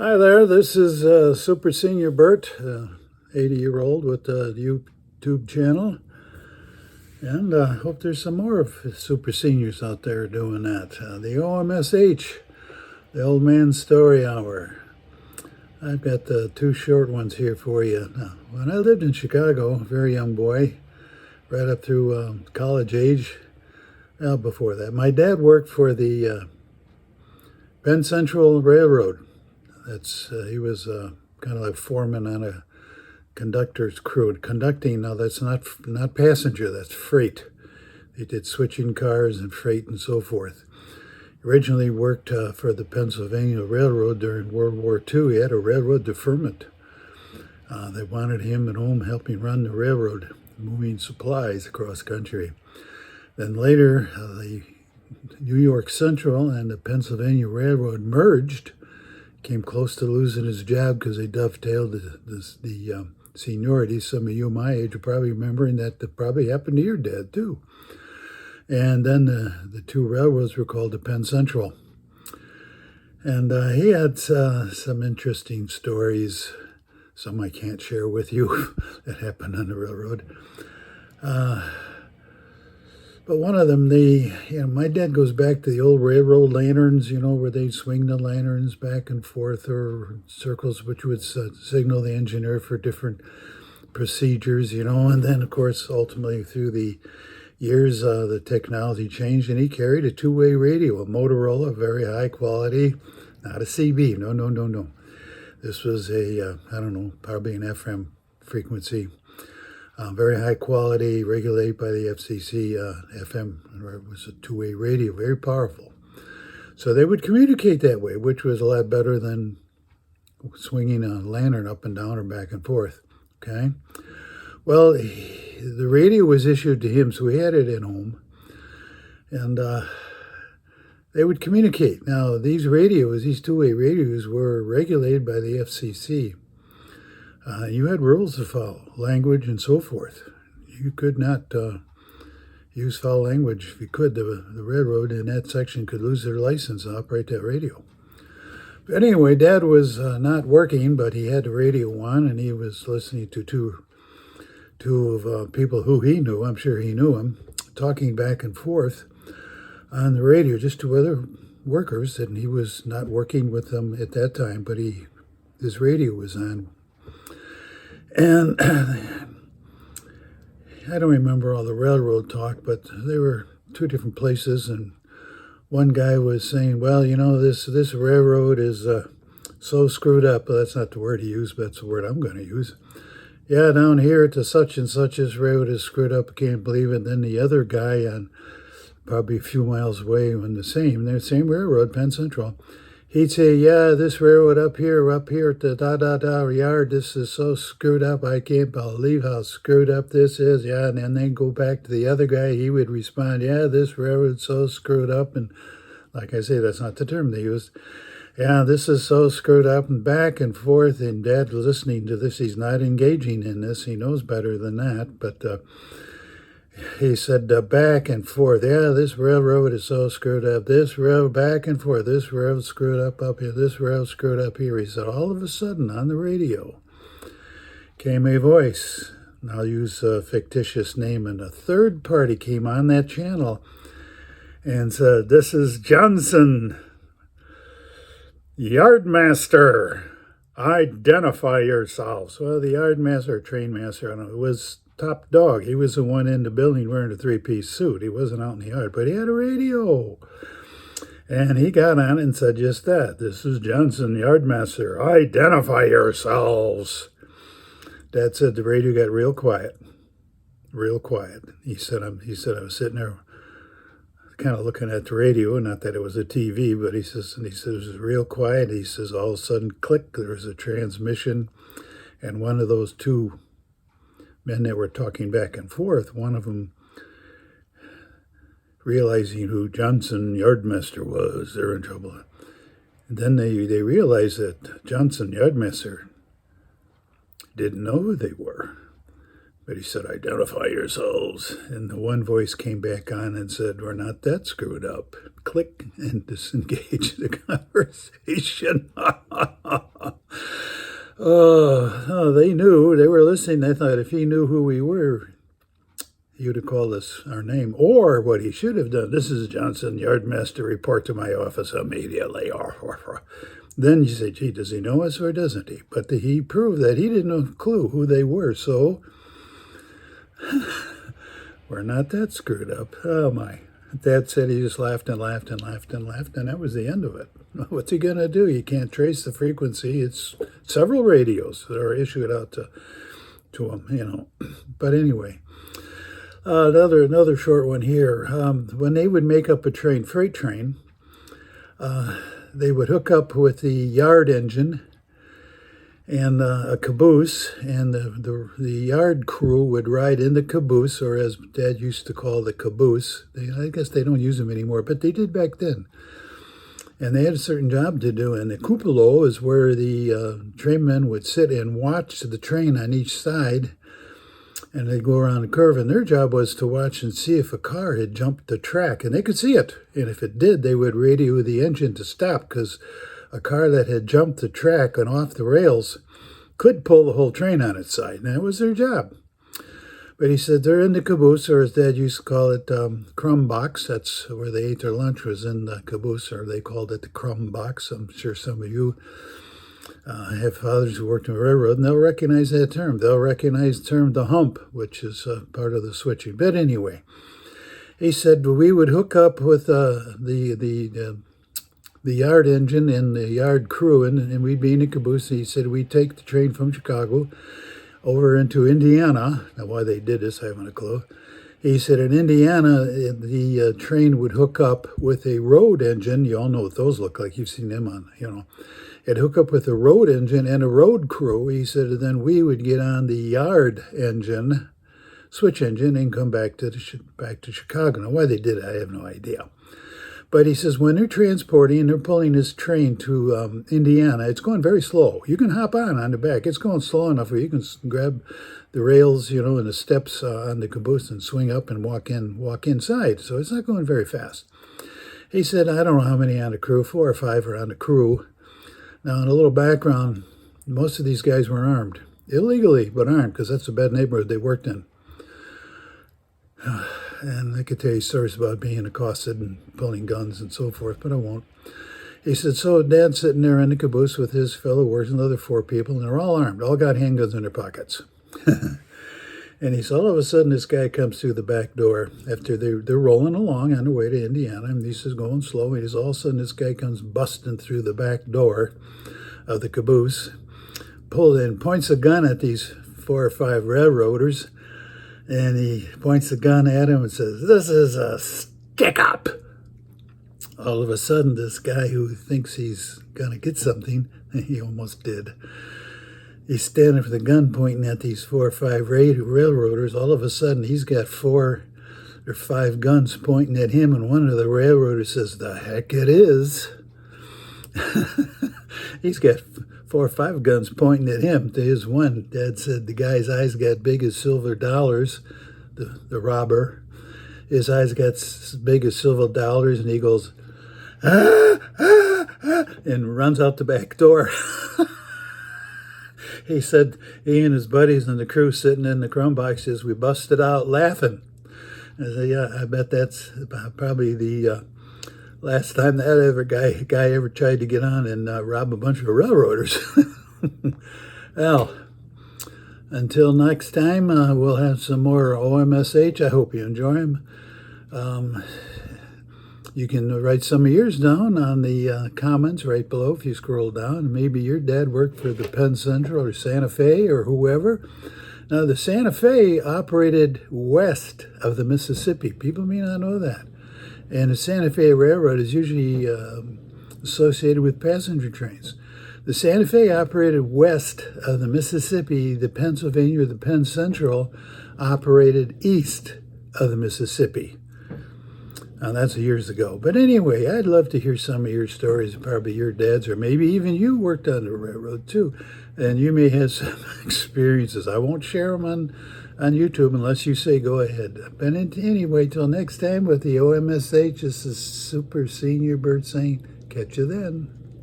Hi there, this is Super Senior Bert, 80-year-old with a YouTube channel, and I hope there's some more of super seniors out there doing that. The OMSH, the Old Man Story Hour. I've got the two short ones here for you. Now, when I lived in Chicago, a very young boy, right up through college age, well, before that, my dad worked for the Penn Central Railroad. He was kind of like foreman on a conductor's crew. Conducting, now that's not passenger, that's freight. He did switching cars and freight and so forth. Originally worked for the Pennsylvania Railroad during World War II. He had a railroad deferment. They wanted him at home helping run the railroad, moving supplies across country. Then later, the New York Central and the Pennsylvania Railroad merged. Came close to losing his job because they dovetailed the seniority. Some of you my age are probably remembering that probably happened to your dad too. And then the two railroads were called the Penn Central. And he had some interesting stories, some I can't share with you, that happened on the railroad. But one of them, my dad goes back to the old railroad lanterns, where they'd swing the lanterns back and forth or circles, which would signal the engineer for different procedures, and then, of course, ultimately through the years, the technology changed, and he carried a two-way radio, a Motorola, very high quality, not a CB, no. This was probably an FM frequency. Very high quality, regulated by the FCC, FM. It was a two-way radio, very powerful. So they would communicate that way, which was a lot better than swinging a lantern up and down or back and forth, okay? Well, the radio was issued to him, so he had it at home, and they would communicate. Now, these two-way radios, were regulated by the FCC. You had rules to follow, language and so forth. You could not use foul language. If you could, the railroad in that section could lose their license to operate that radio. But anyway, Dad was not working, but he had the radio on, and he was listening to two of people who he knew, I'm sure he knew them, talking back and forth on the radio, just two other workers, and he was not working with them at that time, but his radio was on. And I don't remember all the railroad talk, but there were two different places, and one guy was saying, well, this railroad is so screwed up. Well, that's not the word he used, but that's the word I'm going to use. Yeah, down here at the such and such, this railroad is screwed up. I can't believe it. And then the other guy on probably a few miles away on the same railroad, Penn Central, he'd say, yeah, this railroad up here at the yard, this is so screwed up. I can't believe how screwed up this is. Yeah, and then go back to the other guy. He would respond, yeah, this railroad's so screwed up. And like I say, that's not the term they used. Yeah, this is so screwed up, and back and forth. And Dad listening to this, he's not engaging in this. He knows better than that. But he said back and forth. Yeah, this railroad is so screwed up. This railroad back and forth. This railroad screwed up here. This railroad screwed up here. He said all of a sudden on the radio came a voice. And I'll use a fictitious name. And a third party came on that channel and said, this is Johnson, Yardmaster. Identify yourselves. Well, the yardmaster or train master, I don't know, it was top dog. He was the one in the building wearing a three-piece suit. He wasn't out in the yard, but he had a radio. And he got on and said just that. This is Johnson, Yardmaster. Identify yourselves. Dad said the radio got real quiet. Real quiet. He said I was sitting there kind of looking at the radio, not that it was a TV, but he says it was real quiet. He says all of a sudden, click, there was a transmission, and one of those two men that were talking back and forth, one of them realizing who Johnson Yardmaster was, they're in trouble. And then they realized that Johnson Yardmaster didn't know who they were. But he said, identify yourselves. And the one voice came back on and said, we're not that screwed up. Click and disengage the conversation. Oh, they knew. They were listening. They thought if he knew who we were, he would have called us our name. Or what he should have done, this is Johnson, Yardmaster, report to my office immediately. Then you say, gee, does he know us or doesn't he? But he proved that he didn't have a clue who they were. So we're not that screwed up. Oh, my. Dad said he just laughed and laughed and laughed and laughed, and that was the end of it. What's he going to do? You can't trace the frequency. It's several radios that are issued out to him, you know. But anyway, another short one here. When they would make up a freight train, they would hook up with the yard engine and a caboose, and the yard crew would ride in the caboose, or as Dad used to call the caboose. I guess they don't use them anymore, but they did back then. And they had a certain job to do, and the cupola is where the trainmen would sit and watch the train on each side, and they'd go around the curve, and their job was to watch and see if a car had jumped the track, and they could see it. And if it did, they would radio the engine to stop, because a car that had jumped the track and off the rails could pull the whole train on its side, and that was their job. But he said they're in the caboose, or as Dad used to call it, crumb box. That's where they ate their lunch, was in the caboose, or they called it the crumb box. I'm sure some of you have fathers who worked in the railroad, and they'll recognize that term. They'll recognize the term the hump, which is part of the switching. But anyway, he said we would hook up with the yard engine and the yard crew, and we'd be in a caboose. He said we'd take the train from Chicago over into Indiana. Now, why they did this, I haven't a clue. He said in Indiana, the train would hook up with a road engine. You all know what those look like. You've seen them on, you know. It'd hook up with a road engine and a road crew. He said, and then we would get on the yard engine, switch engine, and come back to Chicago. Now, why they did it, I have no idea. But he says when they're transporting and they're pulling this train to Indiana, it's going very slow. You can hop on the back. It's going slow enough where you can grab the rails, you know, and the steps on the caboose and swing up and walk inside. So it's not going very fast. He said, I don't know how many on the crew, 4 or 5 are on the crew. Now, in a little background, most of these guys were armed. Illegally, but armed, because that's a bad neighborhood they worked in. And I could tell you stories about being accosted and pulling guns and so forth, but I won't. He said, so Dad's sitting there in the caboose with his fellow workers, another 4 people, and they're all armed, all got handguns in their pockets. And he said, all of a sudden, this guy comes through the back door after they're rolling along on their way to Indiana, and he says, going slow, and all of a sudden, this guy comes busting through the back door of the caboose, pulls in, points a gun at these 4 or 5 railroaders, and he points the gun at him and says, this is a stick-up. All of a sudden, this guy who thinks he's going to get something, he almost did. He's standing with the gun pointing at these 4 or 5 railroaders. All of a sudden, he's got 4 or 5 guns pointing at him, and one of the railroaders says, the heck it is. He's got 4 or 5 guns pointing at him. To his one, Dad said the guy's eyes got big as silver dollars, the robber. His eyes got big as silver dollars, and he goes, ah, ah, ah, and runs out the back door. He said he and his buddies and the crew sitting in the crumb boxes, we busted out laughing. I said, yeah, I bet that's probably the last time that guy ever tried to get on and rob a bunch of railroaders. Well, until next time, we'll have some more OMSH. I hope you enjoy them. You can write some of yours down on the comments right below if you scroll down. Maybe your dad worked for the Penn Central or Santa Fe or whoever. Now, the Santa Fe operated west of the Mississippi. People may not know that. And the Santa Fe Railroad is usually associated with passenger trains. The Santa Fe operated west of the Mississippi. The Pennsylvania or the Penn Central operated east of the Mississippi. Now, that's years ago. But anyway, I'd love to hear some of your stories, probably your dad's, or maybe even you worked on the railroad too. And you may have some experiences. I won't share them on YouTube unless you say go ahead. But anyway, till next time with the OMSH, this is Super Senior Bird saying, catch you then.